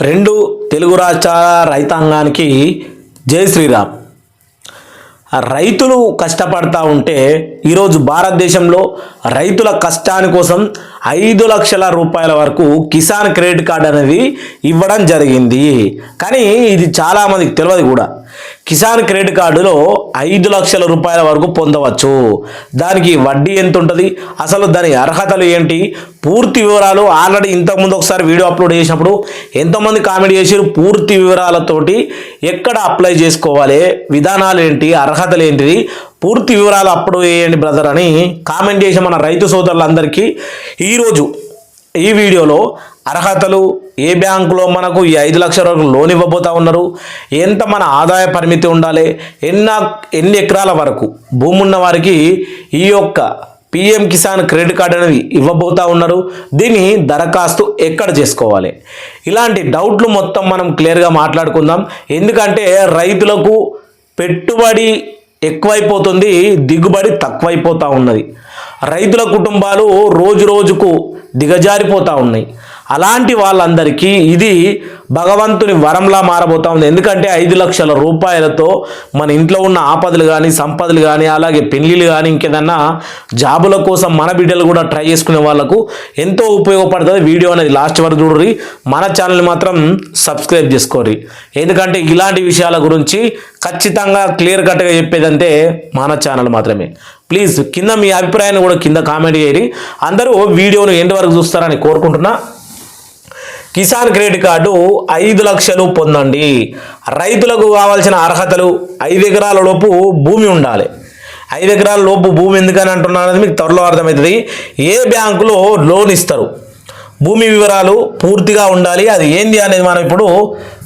రెండు తెలుగు రాష్ట్రాల రైతాంగానికి జై శ్రీరామ్. రైతులు కష్టపడతా ఉంటే ఈరోజు భారతదేశంలో రైతుల కష్టాని కోసం 5 లక్షల రూపాయల వరకు కిసాన్ క్రెడిట్ కార్డ్ అనేది ఇవ్వడం జరిగింది. కానీ ఇది చాలామందికి తెలియదు కూడా. కిసాన్ క్రెడిట్ కార్డులో 5 లక్షల రూపాయల వరకు పొందవచ్చు. దానికి వడ్డీ ఎంత ఉంటుంది, అసలు దాని అర్హతలు ఏంటి, పూర్తి వివరాలు ఆల్రెడీ ఇంతకుముందు ఒకసారి వీడియో అప్లోడ్ చేసినప్పుడు ఎంతోమంది కామెంట్ చేసారు. పూర్తి వివరాలతోటి ఎక్కడ అప్లై చేసుకోవాలి, విధానాలు ఏంటి, అర్హతలు ఏంటిది, పూర్తి వివరాలు అప్పుడు వేయండి బ్రదర్ అని కామెంట్ చేసి మన రైతు సోదరులందరికీ ఈరోజు ఈ వీడియోలో అర్హతలు, ఏ బ్యాంకులో మనకు ఈ 5 లక్షల వరకు లోన్ ఇవ్వబోతా ఉన్నారు, ఎంత మన ఆదాయ పరిమితి ఉండాలి, ఎన్ని ఎకరాల వరకు భూమి ఉన్న వారికి ఈ యొక్క పిఎం కిసాన్ క్రెడిట్ కార్డ్ అనేది ఇవ్వబోతా ఉన్నారు, దీన్ని దరఖాస్తు ఎక్కడ చేసుకోవాలి, ఇలాంటి డౌట్లు మొత్తం మనం క్లియర్గా మాట్లాడుకుందాం. ఎందుకంటే రైతులకు పెట్టుబడి ఎక్కువైపోతుంది, దిగుబడి తక్కువైపోతూ ఉన్నది. రైతుల కుటుంబాలు రోజు రోజుకు దిగజారిపోతూ ఉన్నాయి. అలాంటి వాళ్ళందరికీ ఇది భగవంతుని వరంలా మారబోతా ఉంది. ఎందుకంటే 5 లక్షల రూపాయలతో మన ఇంట్లో ఉన్న ఆపదలు కానీ, సంపదలు కానీ, అలాగే పెళ్ళిళ్ళు కానీ, ఇంకేదన్నా జాబుల కోసం మన బిడ్డలు కూడా ట్రై చేసుకునే వాళ్ళకు ఎంతో ఉపయోగపడుతుంది. వీడియో అనేది లాస్ట్ వరకు చూడరి, మన ఛానల్ని మాత్రం సబ్స్క్రైబ్ చేసుకోరి. ఎందుకంటే ఇలాంటి విషయాల గురించి ఖచ్చితంగా క్లియర్ కట్గా చెప్పేదంటే మన ఛానల్ మాత్రమే. ప్లీజ్ కింద మీ అభిప్రాయాన్ని కూడా కింద కామెంట్ చేయరి. అందరూ వీడియోను ఎండ్ వరకు చూస్తారని కోరుకుంటున్నా. కిసాన్ క్రెడిట్ కార్డు 5 లక్షలు పొందండి. రైతులకు కావాల్సిన అర్హతలు 5 ఎకరాల లోపు భూమి ఉండాలి. 5 ఎకరాల లోపు భూమి ఎందుకని అంటున్నాను అనేది మీకు త్వరలో అర్థమవుతుంది. ఏ బ్యాంకులో లోన్ ఇస్తారు, భూమి వివరాలు పూర్తిగా ఉండాలి. అది ఏంది అనేది మనం ఇప్పుడు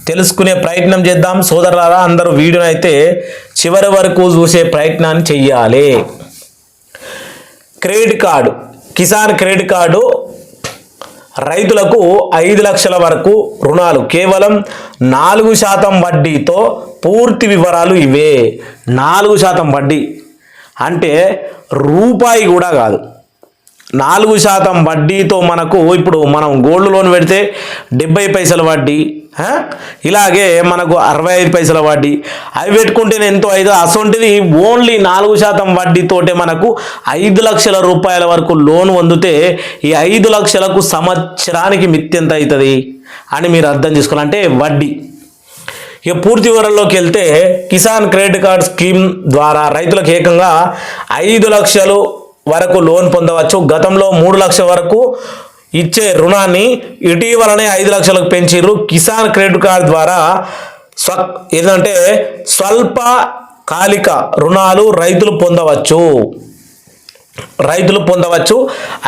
తెలుసుకునే ప్రయత్నం చేద్దాం. సోదరులారా, అందరూ వీడియోని అయితే చివరి వరకు చూసే ప్రయత్నాన్ని చెయ్యాలి. Credit card, Kisan credit card రైతులకు 5 లక్షల వరకు రుణాలు, కేవలం 4% వడ్డీతో. పూర్తి వివరాలు ఇవే. 4% వడ్డీ అంటే రూపాయి కూడా కాదు. 4% వడ్డీతో మనకు ఇప్పుడు మనం గోల్డ్ లోన్ పెడితే 70 పైసల వడ్డీ, ఇలాగే మనకు 65 పైసల వడ్డీ, అవి పెట్టుకుంటేనే ఎంతో 5. అసొంటిది ఓన్లీ 4% వడ్డీతోటే మనకు 5 లక్షల రూపాయల వరకు లోన్ పొందితే ఈ 5 లక్షలకు సంవత్సరానికి మిత్తి ఎంత అవుతుంది అని మీరు అర్థం చేసుకోవాలి. అంటే వడ్డీ. ఇక పూర్తి వివరాల్లోకి వెళ్తే కిసాన్ క్రెడిట్ కార్డ్ స్కీమ్ ద్వారా రైతులకు ఏకంగా 5 లక్షలు వరకు లోన్ పొందవచ్చు. గతంలో 3 లక్షల వరకు ఇచ్చే రుణాన్ని ఇటీవలనే 5 లక్షలకు పెంచిర్రు. కిసాన్ క్రెడిట్ కార్డ్ ద్వారా ఏంటంటే స్వల్పకాలిక రుణాలు రైతులు పొందవచ్చు.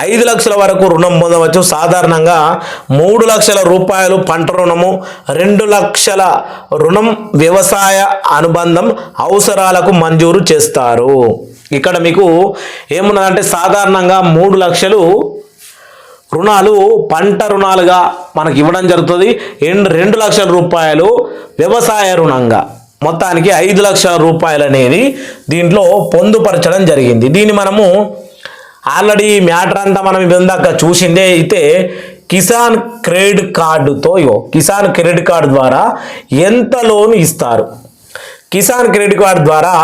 5 లక్షల వరకు రుణం పొందవచ్చు. సాధారణంగా 3 లక్షల రూపాయలు పంట రుణము, 2 లక్షల రుణం వ్యవసాయ అనుబంధం అవసరాలకు మంజూరు చేస్తారు. ఇక్కడ మీకు ఏమున్నదంటే సాధారణంగా 3 లక్షలు రుణాలు పంట రుణాలుగా మనకి ఇవ్వడం జరుగుతుంది. 2 లక్షల రూపాయలు వ్యవసాయ రుణంగా, మొత్తానికి 5 లక్షల రూపాయలు అనేది దీంట్లో పొందుపరచడం జరిగింది. దీన్ని మనము ఆల్రెడీ మ్యాటర్ అంతా మనం ఇందాక చూసిందే. అయితే కిసాన్ క్రెడిట్ కార్డుతో కిసాన్ క్రెడిట్ కార్డు ద్వారా ఎంత లోన్ ఇస్తారు? కిసాన్ క్రెడిట్ కార్డు ద్వారా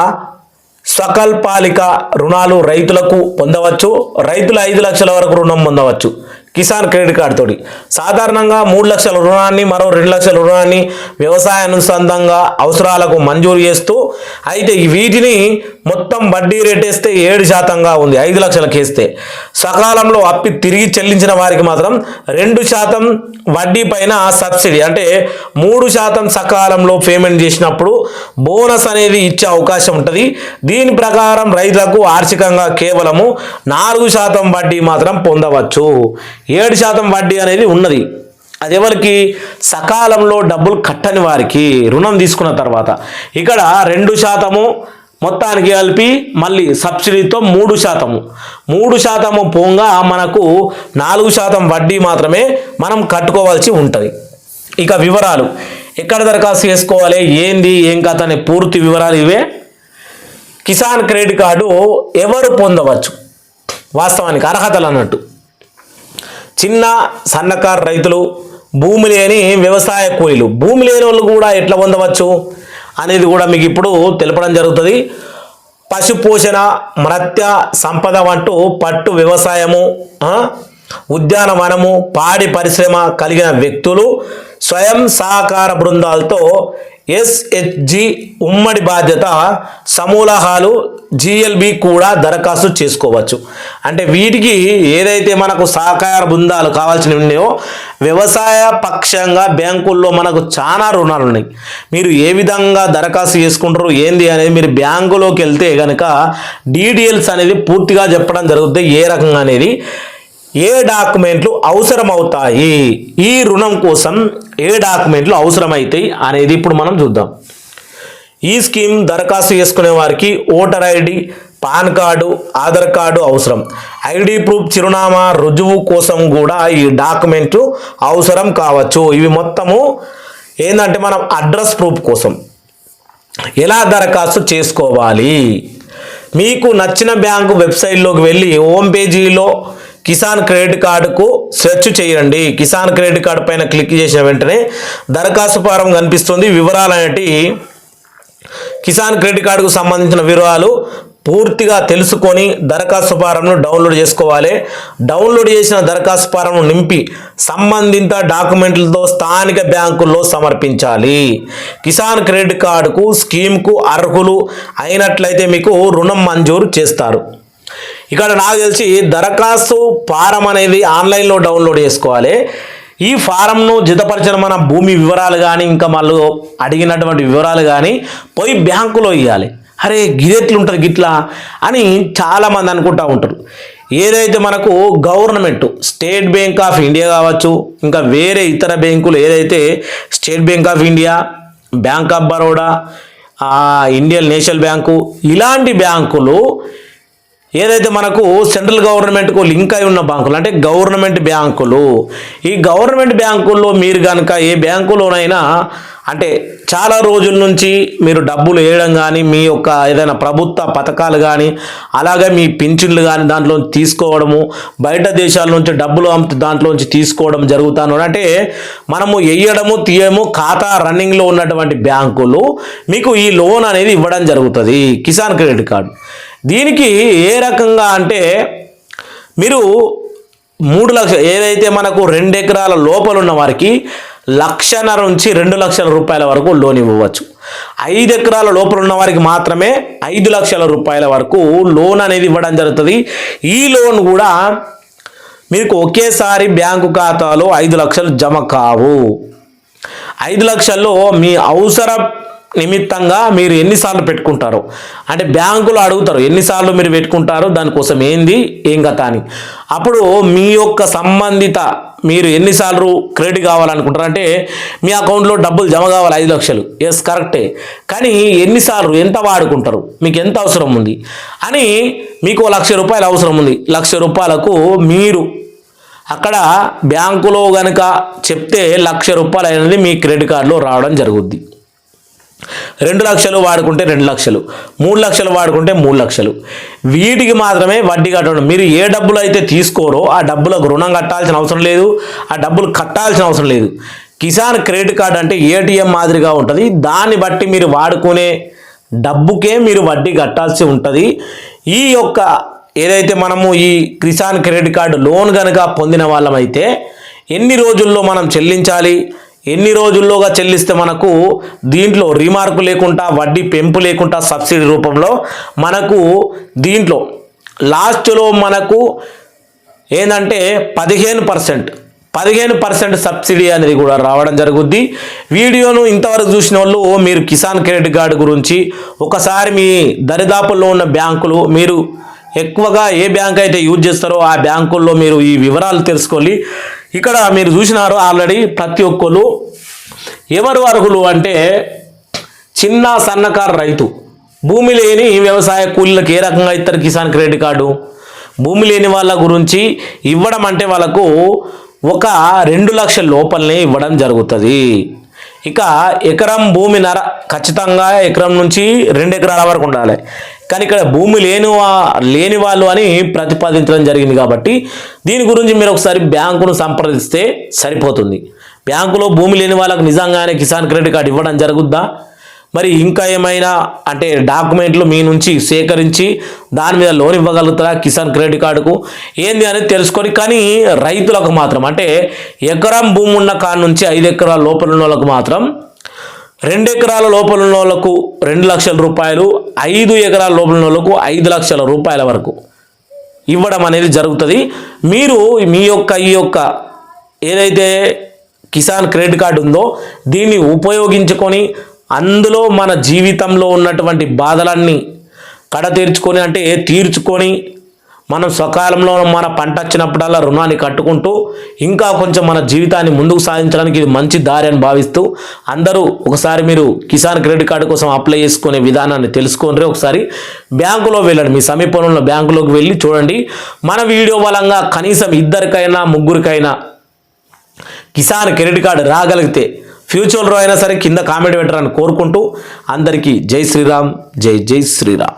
స్వల్పకాలిక రుణాలు రైతులకు పొందవచ్చు. రైతులు 5 లక్షల వరకు రుణం పొందవచ్చు కిసాన్ క్రెడిట్ కార్డు తోటి. సాధారణంగా 3 లక్షల రుణాన్ని, మరో 2 లక్షల రుణాన్ని వ్యవసాయ అనుసంధానంగా అవసరాలకు మంజూరు చేస్తూ, అయితే వీటిని మొత్తం వడ్డీ రేట్ వేస్తే 7%గా ఉంది. 5 లక్షలకు వేస్తే సకాలంలో అప్పి తిరిగి చెల్లించిన వారికి మాత్రం 2% వడ్డీ పైన సబ్సిడీ, అంటే 3% సకాలంలో పేమెంట్ చేసినప్పుడు బోనస్ అనేది ఇచ్చే అవకాశం ఉంటుంది. దీని ప్రకారం రైతులకు ఆర్థికంగా కేవలము 4% వడ్డీ మాత్రం పొందవచ్చు. 7% వడ్డీ అనేది ఉన్నది. అది ఎవరికి? సకాలంలో డబ్బులు కట్టని వారికి, రుణం తీసుకున్న తర్వాత. ఇక్కడ 2% మొత్తానికి కలిపి మళ్ళీ సబ్సిడీతో 3% పోగా మనకు 4% వడ్డీ మాత్రమే మనం కట్టుకోవాల్సి ఉంటుంది. ఇక వివరాలు, ఎక్కడ దరఖాస్తు చేసుకోవాలి, ఏంది ఏం కథ అనే పూర్తి వివరాలు ఇవే. కిసాన్ క్రెడిట్ కార్డు ఎవరు పొందవచ్చు? వాస్తవానికి అర్హతలు అన్నట్టు చిన్న సన్నకారు రైతులు, భూమి లేని వ్యవసాయ కూలీలు, భూమి లేని వాళ్ళు కూడా ఎట్లా పొందవచ్చు అనేది కూడా మీకు ఇప్పుడు తెలపడం జరుగుతుంది. పశు పోషణ, మత్స్య సంపద అంటూ పట్టు వ్యవసాయము, ఉద్యానవనము, పాడి పరిశ్రమ కలిగిన వ్యక్తులు స్వయం సహకార బృందాలతో SHG ఉమ్మడి బాధ్యత సమూహాలు GLB కూడా దరఖాస్తు చేసుకోవచ్చు. అంటే వీటికి ఏదైతే మనకు సహకార బృందాలు కావాల్సినవి ఉన్నాయో వ్యవసాయ పక్షంగా బ్యాంకుల్లో మనకు చాలా రుణాలు ఉన్నాయి. మీరు ఏ విధంగా దరఖాస్తు చేసుకుంటారు ఏంది అనేది మీరు బ్యాంకులోకి వెళ్తే కనుక డీటెయిల్స్ అనేది పూర్తిగా చెప్పడం జరుగుతుంది. ఏ రకంగా అనేది, ఏ డాక్యుమెంట్లు అవసరం అవుతాయి, ఈ రుణం కోసం ఏ డాక్యుమెంట్లు అవసరమవుతాయి అనేది ఇప్పుడు మనం చూద్దాం. ఈ స్కీమ్ దరఖాస్తు చేసుకునే వారికి voter ID, pan card, Aadhaar card అవసరం. ID ప్రూఫ్, చిరునామా రుజువు కోసం కూడా ఈ డాక్యుమెంట్లు అవసరం కావచ్చు. ఇవి మొత్తము ఏంటంటే మనం అడ్రస్ ప్రూఫ్ కోసం ఎలా దరఖాస్తు చేసుకోవాలి. మీకు నచ్చిన బ్యాంకు వెబ్సైట్లోకి వెళ్ళి హోమ్ పేజీలో కిసాన్ క్రెడిట్ కార్డుకు సెర్చ్ చేయండి. కిసాన్ క్రెడిట్ కార్డు పైన క్లిక్ చేసిన వెంటనే దరఖాస్తు ఫారం కనిపిస్తుంది. వివరాలు అనేటి కిసాన్ క్రెడిట్ కార్డుకు సంబంధించిన వివరాలు పూర్తిగా తెలుసుకొని దరఖాస్తు ఫారంను డౌన్లోడ్ చేసుకోవాలి. డౌన్లోడ్ చేసిన దరఖాస్తు ఫారంను నింపి సంబంధిత డాక్యుమెంట్లతో స్థానిక బ్యాంకుల్లో సమర్పించాలి. కిసాన్ క్రెడిట్ కార్డుకు స్కీమ్కు అర్హులు అయినట్లయితే మీకు రుణం మంజూరు చేస్తారు. ఇక్కడ నాకు తెలిసి దరఖాస్తు ఫారం అనేది ఆన్లైన్లో డౌన్లోడ్ చేసుకోవాలి. ఈ ఫారంను జతపరిచిన మన భూమి వివరాలు కానీ ఇంకా మళ్ళీ అడిగినటువంటి వివరాలు కానీ పోయి బ్యాంకులో ఇవ్వాలి. అరే గిదెట్లుంటుంది గిట్లా అని చాలామంది అనుకుంటూ ఉంటారు. ఏదైతే మనకు government state bank of India కావచ్చు, ఇంకా వేరే ఇతర బ్యాంకులు ఏదైతే state bank of India, bank of Baroda, Indian national bank, ఇలాంటి బ్యాంకులు ఏదైతే మనకు సెంట్రల్ గవర్నమెంట్కు లింక్ అయి ఉన్న బ్యాంకులు అంటే గవర్నమెంట్ బ్యాంకులు, ఈ గవర్నమెంట్ బ్యాంకుల్లో మీరు కనుక ఏ బ్యాంకులోనైనా అంటే చాలా రోజుల నుంచి మీరు డబ్బులు వేయడం కానీ, మీ యొక్క ఏదైనా ప్రభుత్వ పథకాలు కానీ, అలాగే మీ పింఛన్లు కానీ దాంట్లో తీసుకోవడము, బయట దేశాల నుంచి డబ్బులు దాంట్లోంచి తీసుకోవడం జరుగుతాను అంటే మనము వేయడము తీయడము ఖాతా రన్నింగ్లో ఉన్నటువంటి బ్యాంకులు మీకు ఈ లోన్ అనేది ఇవ్వడం జరుగుతుంది, కిసాన్ క్రెడిట్ కార్డు. దీనికి ఏ రకంగా అంటే మీరు 3 లక్షలు ఏదైతే మనకు 2 ఎకరాల లోపల ఉన్న వారికి 1,50,000 నుంచి 2 లక్షల రూపాయల వరకు లోన్ ఇవ్వవచ్చు. 5 ఎకరాల లోపల ఉన్న వారికి మాత్రమే 5 లక్షల రూపాయల వరకు లోన్ అనేది ఇవ్వడం జరుగుతుంది. ఈ లోన్ కూడా మీకు ఒకేసారి బ్యాంకు ఖాతాలో 5 లక్షలు జమ కావు. 5 లక్షల్లో మీ అవసర నిమిత్తంగా మీరు ఎన్నిసార్లు పెట్టుకుంటారు అంటే బ్యాంకులో అడుగుతారు ఎన్నిసార్లు మీరు పెట్టుకుంటారు, దానికోసం ఏంది ఏం కథ అని. అప్పుడు మీ యొక్క సంబంధిత మీరు ఎన్నిసార్లు క్రెడిట్ కావాలనుకుంటారు అంటే మీ అకౌంట్లో డబ్బులు జమ కావాలి 5 లక్షలు, ఎస్ కరెక్టే, కానీ ఎన్నిసార్లు ఎంత వాడుకుంటారు, మీకు ఎంత అవసరం ఉంది అని. మీకు 1,00,000 రూపాయలు అవసరం ఉంది, 1,00,000 రూపాయలకు మీరు అక్కడ బ్యాంకులో కనుక చెప్తే 1,00,000 రూపాయలు అనేది మీ క్రెడిట్ కార్డులో రావడం జరుగుద్ది. 2 లక్షలు వాడుకుంటే 2 లక్షలు, 3 లక్షలు వాడుకుంటే 3 లక్షలు. వీటికి మాత్రమే వడ్డీ కట్టడం. మీరు ఏ డబ్బులు అయితే తీసుకోరో ఆ డబ్బులకు రుణం కట్టాల్సిన అవసరం లేదు, ఆ డబ్బులు కట్టాల్సిన అవసరం లేదు. కిసాన్ క్రెడిట్ కార్డు అంటే ATM మాదిరిగా ఉంటుంది. దాన్ని బట్టి మీరు వాడుకునే డబ్బుకే మీరు వడ్డీ కట్టాల్సి ఉంటుంది. ఈ యొక్క ఏదైతే మనము ఈ కిసాన్ క్రెడిట్ కార్డు లోన్ కనుక పొందిన వాళ్ళమైతే ఎన్ని రోజుల్లో మనం చెల్లించాలి, ఎన్ని రోజుల్లోగా చెల్లిస్తే మనకు దీంట్లో రీమార్కు లేకుండా వడ్డీ పెంపు లేకుండా సబ్సిడీ రూపంలో మనకు దీంట్లో లాస్ట్లో మనకు ఏంటంటే 15% సబ్సిడీ అనేది కూడా రావడం జరుగుద్ది. వీడియోను ఇంతవరకు చూసిన వాళ్ళు మీరు కిసాన్ క్రెడిట్ కార్డు గురించి ఒకసారి మీ దరిదాపుల్లో ఉన్న బ్యాంకులు మీరు ఎక్కువగా ఏ బ్యాంక్ అయితే యూజ్ చేస్తారో ఆ బ్యాంకుల్లో మీరు ఈ వివరాలు తెలుసుకోవాలి. ఇక్కడ మీరు చూసినారు ఆల్రెడీ ప్రతి ఒక్కరు ఎవరు అర్హులు అంటే చిన్న సన్నకారు రైతు, భూమి లేని వ్యవసాయ కూలీలకు ఏ రకంగా ఇస్తారు కిసాన్ క్రెడిట్ కార్డు. భూమి లేని వాళ్ళ గురించి ఇవ్వడం అంటే వాళ్ళకు ఒక 2 లక్షల లోపలనే ఇవ్వడం జరుగుతుంది. ఇక ఎకరం భూమి ఖచ్చితంగా ఎకరం నుంచి 2 ఎకరాల వరకు ఉండాలి. కానీ ఇక్కడ భూమి లేని వాళ్ళు అని ప్రతిపాదించడం జరిగింది కాబట్టి దీని గురించి మీరు ఒకసారి బ్యాంకును సంప్రదిస్తే సరిపోతుంది. బ్యాంకులో భూమి లేని వాళ్ళకు నిజంగానే కిసాన్ క్రెడిట్ కార్డు ఇవ్వడం జరుగుద్దా? మరి ఇంకా ఏమైనా అంటే డాక్యుమెంట్లు మీ నుంచి సేకరించి దాని మీద లోన్ ఇవ్వగలుగుతారా కిసాన్ క్రెడిట్ కార్డుకు ఏంది అనేది తెలుసుకొని, కానీ రైతులకు మాత్రం అంటే ఎకరం భూమి ఉన్న కాడ నుంచి 5 ఎకరాల లోపల ఉన్న వాళ్ళకు మాత్రం 2 ఎకరాల లోపల ఉన్న వాళ్ళకు 2 లక్షల రూపాయలు, 5 ఎకరాల లోపల ఉన్న వాళ్ళకు 5 లక్షల రూపాయల వరకు ఇవ్వడం అనేది జరుగుతుంది. మీరు మీ యొక్క ఏదైతే కిసాన్ క్రెడిట్ కార్డు ఉందో దీన్ని ఉపయోగించుకొని అందులో మన జీవితంలో ఉన్నటువంటి బాధలన్నీ కడతీర్చుకొని అంటే తీర్చుకొని మనం సకాలంలో మన పంట వచ్చినప్పుడల్లా రుణాన్ని కట్టుకుంటూ ఇంకా కొంచెం మన జీవితాన్ని ముందుకు సాధించడానికి ఇది మంచి దారి అని భావిస్తూ అందరూ ఒకసారి మీరు కిసాన్ క్రెడిట్ కార్డు కోసం అప్లై చేసుకునే విధానాన్ని తెలుసుకోండి. ఒకసారి బ్యాంకులో వెళ్ళండి, మీ సమీపంలో ఉన్న బ్యాంకులోకి వెళ్ళి చూడండి. మన వీడియో బలంగా కనీసం 2కైనా 3కైనా కిసాన్ క్రెడిట్ కార్డు రాగలిగితే ఫ్యూచర్లో అయినా సరే కింద కామెంట్ పెట్టాలని కోరుకుంటూ అందరికీ జై శ్రీరామ్, జై జై శ్రీరామ్.